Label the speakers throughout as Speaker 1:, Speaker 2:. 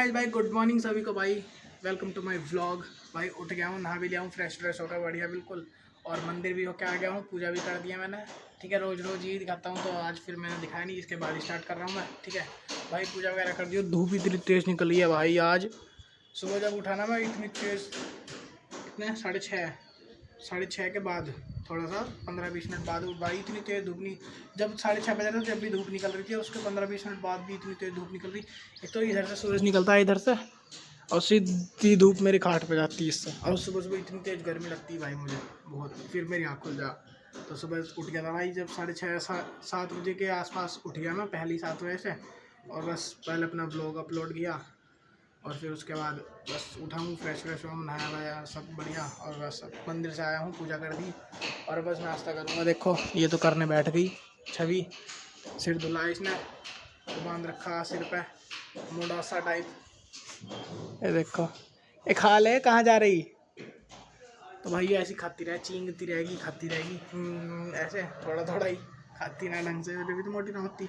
Speaker 1: Guys भाई good morning सभी को भाई। Welcome to my vlog. भाई उठ गया हूँ, नहा भी लिया हूँ, फ्रेश फ्रेश होकर बढ़िया बिल्कुल। और मंदिर भी होकर आ गया हूँ, पूजा भी कर दिया मैंने। ठीक है, रोज़ रोज़ यही दिखाता हूँ, तो आज फिर मैंने दिखाया नहीं, इसके बाद स्टार्ट कर रहा हूँ मैं। ठीक है भाई, पूजा वगैरह कर दी। धूप इतनी तेज़ निकली है भाई आज। सुबह जब उठा ना मैं, इतनी तेज़, कितने 6:30 6:30 के बाद थोड़ा सा 15-20 मिनट बाद भाई इतनी तेज़ धूप नहीं। जब 6:30 बजे था जब भी धूप निकल रही थी, उसके 15-20 मिनट बाद भी इतनी तेज़ धूप निकल रही। एक तो इधर से सूरज निकलता है इधर से, और सीधी धूप मेरे खाट पे जाती है इससे। और सुबह सुबह इतनी तेज़ गर्मी लगती है भाई मुझे बहुत, फिर मेरी आँख खुल जा। तो सुबह उठ गया था भाई, जब 6:30 7 बजे के आसपास उठ गया मैं, पहली 7 बजे से। और बस पहले अपना ब्लॉग अपलोड किया, और फिर उसके बाद बस उठा हूँ, फ्रेश फ्रेश हूँ, नहाया वाया सब बढ़िया। और बस मंदिर से आया हूँ, पूजा कर दी, और बस नाश्ता करूँगा। देखो ये तो करने बैठ गई छवि, सिर धुला इसने, तो बांध रखा सिर पे मुंडासा टाइप। ये देखो, ये खा ले, कहाँ जा रही। तो भाई ऐसी खाती रहे, चींगती रहेगी, खाती रहेगी ऐसे थोड़ा थोड़ा ही खाती ना ढंग से, भी तो मोटी ना होती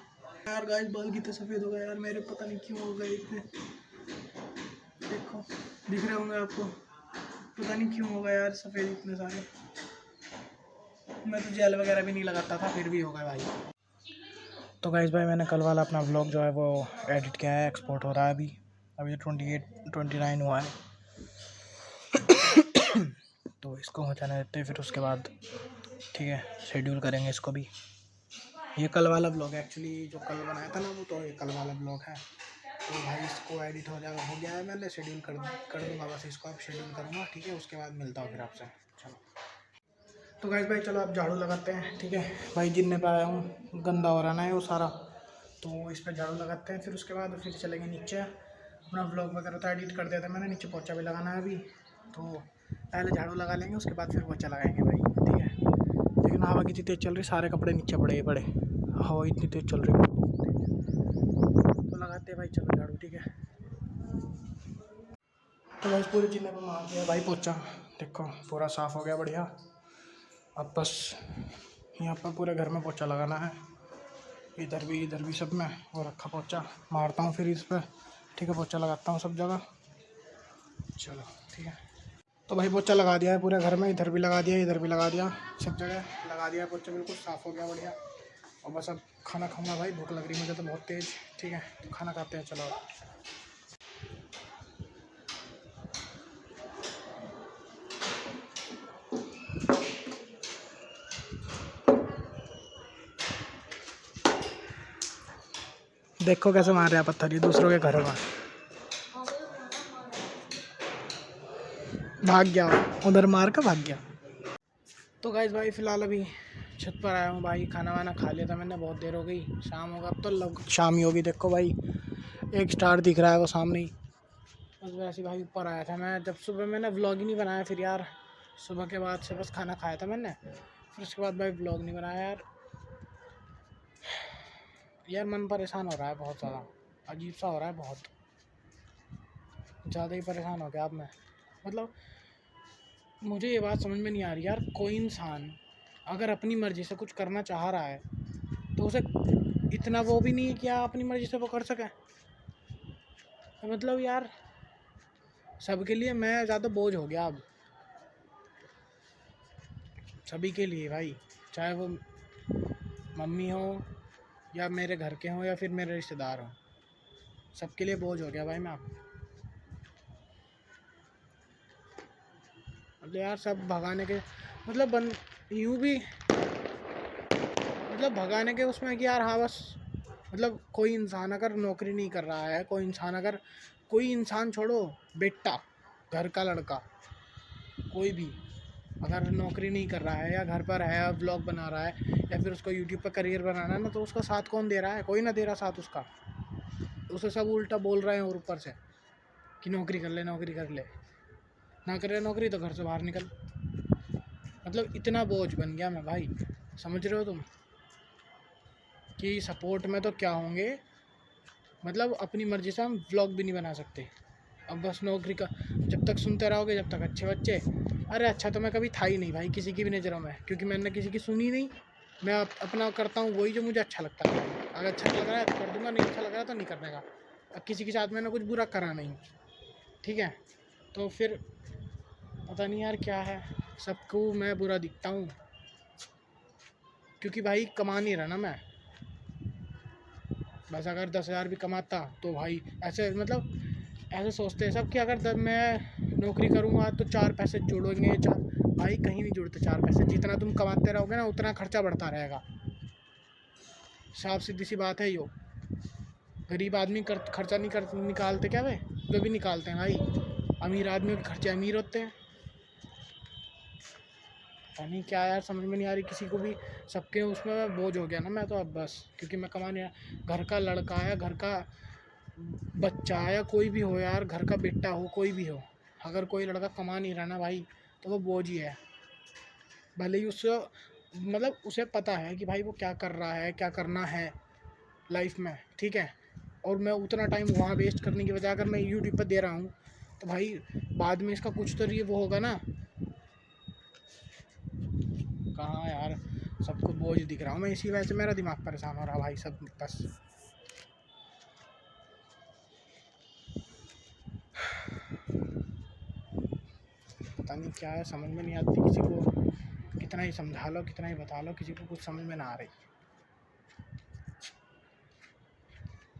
Speaker 1: यार। गाइस बाल कितने सफ़ेद हो गए यार मेरे, पता नहीं क्यों हो गए इतने। देखो दिख रहे होंगे आपको, पता नहीं क्यों हो गया यार सफ़ेद इतने सारे। मैं तो जेल वगैरह भी नहीं लगाता था, फिर भी हो गया भाई। तो गाइस भाई मैंने कल वाला अपना व्लॉग जो है वो एडिट किया है, एक्सपोर्ट हो रहा है अभी 28-29 हुआ है। तो इसको हो जाने देते हैं, फिर उसके बाद ठीक है शेड्यूल करेंगे इसको भी। ये कल वाला ब्लॉग है एक्चुअली, जो कल बनाया था ना वो, तो ये कल वाला ब्लॉग है। तो भाई इसको एडिट हो गया है, मैंने शेड्यूल कर दूंगा, बस इसको अब शेड्यूल करूँगा। ठीक है, उसके बाद मिलता हूँ फिर आपसे। चलो तो गाइस भाई चलो अब झाड़ू लगाते हैं। ठीक है भाई, जिनने पे आया हूँ गंदा हो रहा ना है वो सारा, तो इस पर झाड़ू लगाते हैं। फिर उसके बाद फिर चलेंगे नीचे, अपना ब्लॉग वगैरह तो एडिट कर दिया था मैंने, नीचे पोछा भी लगाना है अभी। तो पहले झाड़ू लगा लेंगे, उसके बाद फिर पोछा लगाएंगे भाई। ठीक है, लेकिन हवा कितनी तेज़ चल रही, सारे कपड़े नीचे पड़े, हवा इतनी तेज़ चल रही, तो लगाते हैं भाई। चलो झाड़ू, ठीक है। तो बस पूरे जिले पर मार दिया भाई पोछा, देखो पूरा साफ़ हो गया बढ़िया। अब बस यहाँ पर पूरे घर में पोछा लगाना है, इधर भी सब में, और रखा पोछा मारता हूँ फिर इस पर। ठीक है, पोछा लगाता हूँ सब जगह। चलो ठीक है, तो भाई पोछा लगा दिया है पूरे घर में, इधर भी लगा दिया, इधर भी लगा दिया, सब जगह लगा दिया पोछा, बिल्कुल साफ़ हो गया बढ़िया। और बस अब खाना खाऊंगा भाई, भूख लग रही मुझे तो बहुत तेज़। ठीक है, तो खाना खाते हैं, चलो। देखो कैसे मार रहे हैं पत्थर ये दूसरों के घरों में, भाग गया उधर, मार कर भाग गया। तो गाइस भाई फ़िलहाल अभी छत पर आया हूँ भाई, खाना वाना खा लिया था मैंने, बहुत देर हो गई, शाम होगा अब तो, लगभग शाम ही होगी। देखो भाई एक स्टार दिख रहा है वो सामने ही, बस वैसे भाई ऊपर आया था मैं। जब सुबह मैंने व्लॉग ही नहीं बनाया फिर यार, सुबह के बाद से बस खाना खाया था मैंने, फिर उसके बाद भाई व्लॉग नहीं बनाया यार मन परेशान हो रहा है बहुत ज़्यादा, अजीब सा हो रहा है, बहुत ज़्यादा ही परेशान हो गया अब मैं। मतलब मुझे ये बात समझ में नहीं आ रही यार, कोई इंसान अगर अपनी मर्ज़ी से कुछ करना चाह रहा है तो उसे इतना वो भी नहीं है कि आप अपनी मर्ज़ी से वो कर सकें। मतलब यार सबके लिए मैं ज़्यादा बोझ हो गया अब, सभी के लिए भाई, चाहे वो मम्मी हो या मेरे घर के हों या फिर मेरे रिश्तेदार हों, सबके लिए बोझ हो गया भाई मैं अब। मतलब यार सब भगाने के, मतलब यूँ भी, मतलब भगाने के उसमें कि यार हाँ बस, मतलब कोई इंसान अगर नौकरी नहीं कर रहा है, कोई इंसान छोड़ो, बेटा, घर का लड़का, कोई भी अगर नौकरी नहीं कर रहा है या घर पर है, व्लॉग बना रहा है, या फिर उसको यूट्यूब पर करियर बनाना है ना, तो उसका साथ कौन दे रहा है? कोई ना दे रहा साथ उसका। उसे सब उल्टा बोल रहे हैं, और ऊपर से कि नौकरी कर ले, नौकरी कर ले, ना करे नौकरी तो घर से बाहर निकल। मतलब इतना बोझ बन गया मैं भाई, समझ रहे हो तुम कि सपोर्ट में तो क्या होंगे, मतलब अपनी मर्ज़ी से हम व्लॉग भी नहीं बना सकते। अब बस नौकरी का जब तक सुनते रहोगे, जब तक अच्छे बच्चे, अरे अच्छा तो मैं कभी था ही नहीं भाई किसी की भी नज़रों में, क्योंकि मैंने किसी की सुनी नहीं। मैं अपना करता हूँ वही जो मुझे अच्छा लगता है, अगर अच्छा लग रहा है तो कर दूँगा, नहीं अच्छा लग रहा तो नहीं करने का। किसी के साथ मैंने कुछ बुरा करा नहीं, ठीक है। तो फिर पता नहीं यार क्या है, सबको मैं बुरा दिखता हूँ, क्योंकि भाई कमा नहीं रहा ना मैं। बस अगर 10,000 भी कमाता तो भाई ऐसे मतलब ऐसे सोचते हैं सब कि अगर मैं नौकरी करूँगा तो 4 पैसे जुड़ेंगे। चार भाई कहीं नहीं जुड़ते 4 पैसे, जितना तुम कमाते रहोगे ना उतना खर्चा बढ़ता रहेगा। साफ सीधी सी बात है यो। गरीब आदमी खर्चा नहीं कर निकालते क्या वे? जो भी निकालते हैं भाई, अमीर आदमियों के खर्चे अमीर होते हैं। पता नहीं क्या यार, समझ में नहीं आ रही किसी को भी, सबके उसमें मैं बोझ हो गया ना मैं तो अब बस, क्योंकि मैं कमा नहीं, घर का लड़का है, घर का बच्चा है, या कोई भी हो यार, घर का बेटा हो, कोई भी हो, अगर कोई लड़का कमा नहीं रहा ना भाई तो वो बोझ ही है। भले ही उससे मतलब उसे पता है कि भाई वो क्या कर रहा है, क्या करना है लाइफ में, ठीक है। और मैं उतना टाइम वहाँ वेस्ट करने की बजाय अगर मैं यूट्यूब पर दे रहा हूँ तो भाई बाद में इसका कुछ तो वो होगा ना। कहाँ यार, सबको बोझ दिख रहा हूँ मैं, इसी वजह से मेरा दिमाग परेशान हो रहा भाई सब बस। पता नहीं क्या है, समझ में नहीं आती किसी को, कितना ही समझा लो, कितना ही बता लो, किसी को कुछ समझ में ना आ रही।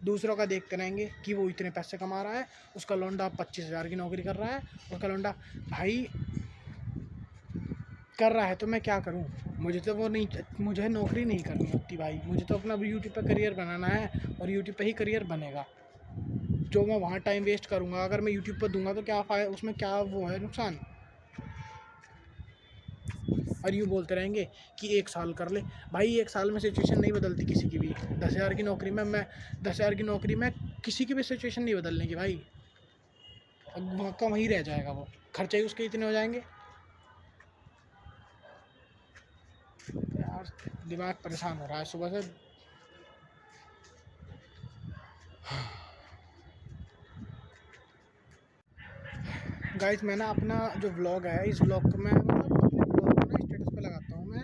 Speaker 1: दूसरों का देखते रहेंगे कि वो इतने पैसे कमा रहा है, उसका लौंडा 25,000 की नौकरी कर रहा है, उसका लौंडा भाई कर रहा है, तो मैं क्या करूं? मुझे तो वो नहीं, मुझे नौकरी नहीं करनी होती भाई, मुझे तो अपना यूट्यूब पर करियर बनाना है, और यूट्यूब पर ही करियर बनेगा। जो मैं वहाँ टाइम वेस्ट करूँगा अगर मैं यूट्यूब पर दूंगा तो क्या फ़ायदा, उसमें क्या वो है नुकसान। और यूँ बोलते रहेंगे कि 1 साल कर ले, भाई 1 साल में सिचुएशन नहीं बदलती किसी की भी। 10,000 की नौकरी में मैं 10,000 की नौकरी में किसी की भी सिचुएशन नहीं बदलने की भाई, वहाँ का वहीं रह जाएगा वो, खर्चे ही उसके इतने हो जाएंगे। यार दिमाग परेशान हो रहा है सुबह से। गाइस मैं ना अपना जो व्लॉग है, इस व्लॉग को मैं मतलब अपने व्लॉग को ना स्टेटस पे लगाता हूँ मैं,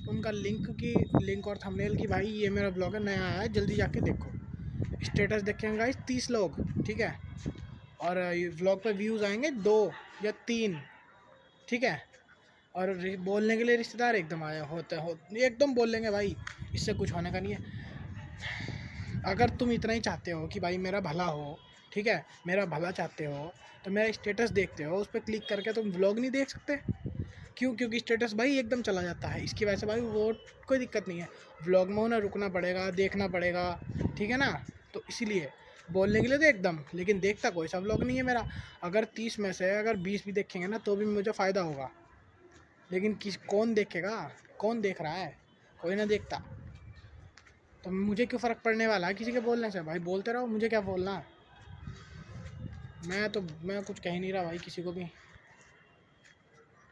Speaker 1: उनका लिंक और थंबनेल की भाई ये मेरा ब्लॉग है, नया आया है, जल्दी जाके देखो। स्टेटस देखेंगे गाइस 30 लोग, ठीक है। और ये व्लॉग पे व्यूज़ आएंगे 2 या 3, ठीक है। और बोलने के लिए रिश्तेदार एकदम आए एकदम बोल लेंगे भाई, इससे कुछ होने का नहीं है। अगर तुम इतना ही चाहते हो कि भाई मेरा भला हो, ठीक है, मेरा भला चाहते हो, तो मेरा स्टेटस देखते हो, उस पर क्लिक करके तुम व्लॉग नहीं देख सकते? क्यों? क्योंकि स्टेटस भाई एकदम चला जाता है, इसकी वजह से भाई वो कोई दिक्कत नहीं है। व्लॉग में उन्हें रुकना पड़ेगा, देखना पड़ेगा, ठीक है ना। तो इसीलिए बोलने के लिए तो एकदम, लेकिन देखता कोई सा व्लॉग नहीं है मेरा। अगर 30 में से अगर 20 भी देखेंगे ना तो भी मुझे फ़ायदा होगा, लेकिन कौन देखेगा? कौन देख रहा है? कोई ना देखता, तो मुझे क्यों फ़र्क पड़ने वाला है किसी के बोलने से? भाई बोलते रहो, मुझे क्या बोलना। मैं कुछ कह ही नहीं रहा भाई किसी को भी,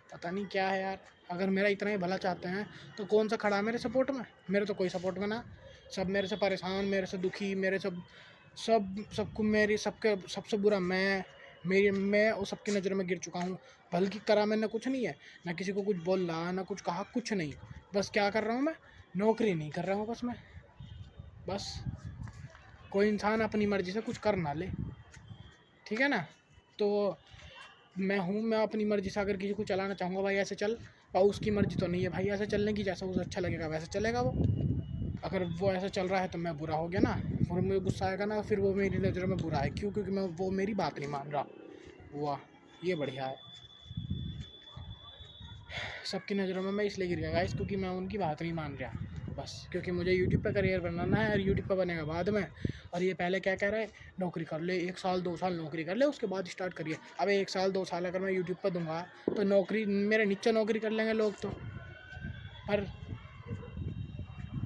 Speaker 1: पता नहीं क्या है यार। अगर मेरा इतना ही भला चाहते हैं तो कौन सा खड़ा मेरे सपोर्ट में? मेरे तो कोई सपोर्ट में ना, सब मेरे से परेशान, मेरे से दुखी, मेरे सबको मेरी सबके सबसे बुरा मैं और सबकी नज़रों में गिर चुका हूँ। बल्कि करा मैंने कुछ नहीं है, ना किसी को कुछ बोला, ना कुछ कहा, कुछ नहीं। बस क्या कर रहा हूँ मैं? नौकरी नहीं कर रहा हूँ बस कोई इंसान अपनी मर्ज़ी से कुछ कर ना ले, ठीक है ना। तो मैं अपनी मर्ज़ी से अगर किसी को चलाना चाहूँगा भाई ऐसे चल, और उसकी मर्ज़ी तो नहीं है भाई ऐसे चलने की, जैसा उसे अच्छा लगेगा वैसे चलेगा वो। अगर वो ऐसा चल रहा है तो मैं बुरा हो गया ना, और मुझे गुस्सा आएगा ना, फिर वो मेरी नज़रों में बुरा है। क्यों? क्योंकि वो मेरी बात नहीं मान रहा। वाह ये बढ़िया है। सबकी नज़रों में मैं इसलिए गिर गया गाइस क्योंकि मैं उनकी बात नहीं मान रहा, बस क्योंकि मुझे यूट्यूब पे करियर बनाना है, और यूट्यूब पे बनेगा बाद में। और ये पहले क्या कह रहे हैं, नौकरी कर ले, 1 साल 2 साल नौकरी कर ले, उसके बाद स्टार्ट करिए। अब 1 साल 2 साल अगर मैं यूट्यूब पर दूंगा तो नौकरी मेरे नीचे नौकरी कर लेंगे लोग तो। पर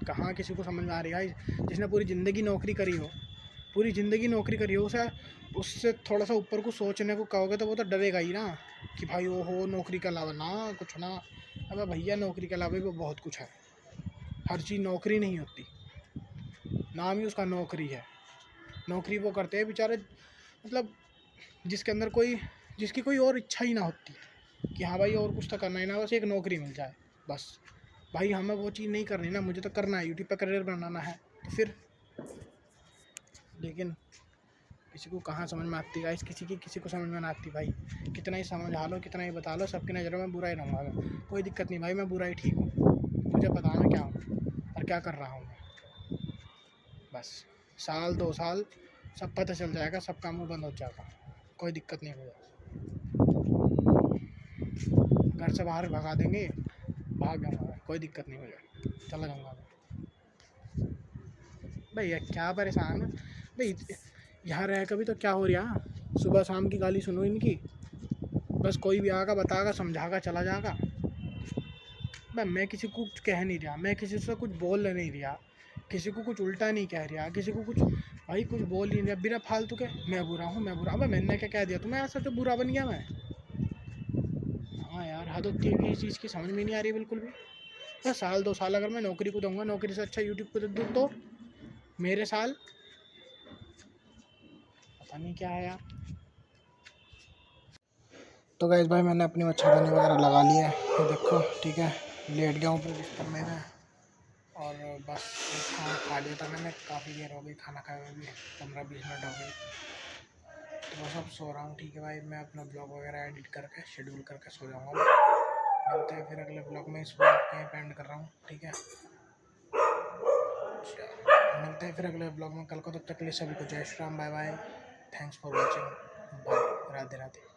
Speaker 1: कहाँ किसी को समझ में आ रही है? जिसने पूरी ज़िंदगी नौकरी करी हो, पूरी ज़िंदगी नौकरी करी हो, उससे थोड़ा सा ऊपर को सोचने को कहोगे तो वो तो डरेगा ही ना, कि भाई वो हो नौकरी के अलावा ना कुछ ना। अबे भैया नौकरी के अलावा भी बहुत कुछ है, हर चीज़ नौकरी नहीं होती, नाम ही उसका नौकरी है। नौकरी वो करते हैं बेचारे, मतलब जिसकी कोई और इच्छा ही ना होती, कि हाँ भाई और कुछ तो करना ही ना, बस एक नौकरी मिल जाए बस। भाई हमें वो चीज़ नहीं करनी ना, मुझे तो करना है, यूट्यूब पर करियर बनाना है, तो फिर लेकिन किसी को कहाँ समझ में आती गाइस, किसी को समझ में ना आती भाई। कितना ही समझा लो, कितना ही बता लो, सबकी नज़रों में बुरा ही रहूँगा मैं। कोई दिक्कत नहीं भाई, मैं बुरा ही ठीक हूँ। मुझे पता मैं क्या हूँ और क्या कर रहा हूँ मैं। बस साल 2 साल सब पता चल जाएगा, सबका मुँह बंद हो जाएगा, कोई दिक्कत नहीं होगा। घर से बाहर भगा देंगे, भाग जाऊँगा, कोई दिक्कत नहीं मुझे, चला जाऊँगा मैं। भैया क्या परेशान है भाई, यहाँ रह कभी तो क्या हो रहा, सुबह शाम की गाली सुनो इनकी, बस कोई भी आगा बतागा समझागा चला जाएगा। भाई मैं किसी को कुछ कह नहीं रहा, मैं किसी से कुछ बोल नहीं रहा, किसी को कुछ उल्टा नहीं कह रहा, किसी को कुछ भाई कुछ बोल ही नहीं रहा बिना फालतू के। मैं बुरा हूँ, मैं बुरा, भाई मैंने क्या कह दिया तुम्हें ऐसा तो बुरा बन गया मैं? हाँ यार, हद होती है कि इस चीज़ की समझ में नहीं आ रही बिल्कुल भी। बस साल 2 साल अगर मैं नौकरी को दूंगा, नौकरी से अच्छा यूट्यूब को दूँ तो मेरे साल पता नहीं क्या है यार। तो गाइस भाई मैंने अपनी मच्छरदानी वगैरह लगा ली है, ये देखो ठीक है, लेट गया हूँ फिर बिस्तर में मैं, और बस खाना खा लिया था मैंने, काफ़ी देर हो गई खाना खाए हुए भी, 15-20 मिनट हो गई, तो बस अब सो रहा हूँ। ठीक है भाई, मैं अपना ब्लॉग वगैरह एडिट करके शेड्यूल करके सो जाऊँगा। मिलते हैं फिर अगले ब्लॉग में, इस ब्लॉग को यहीं एंड कर रहा हूँ, ठीक है। मिलते हैं फिर अगले ब्लॉग में कल को, तब तक के लिए सभी को जय Shri Ram, bye bye, thanks for watching, bye, Radhe Radhe.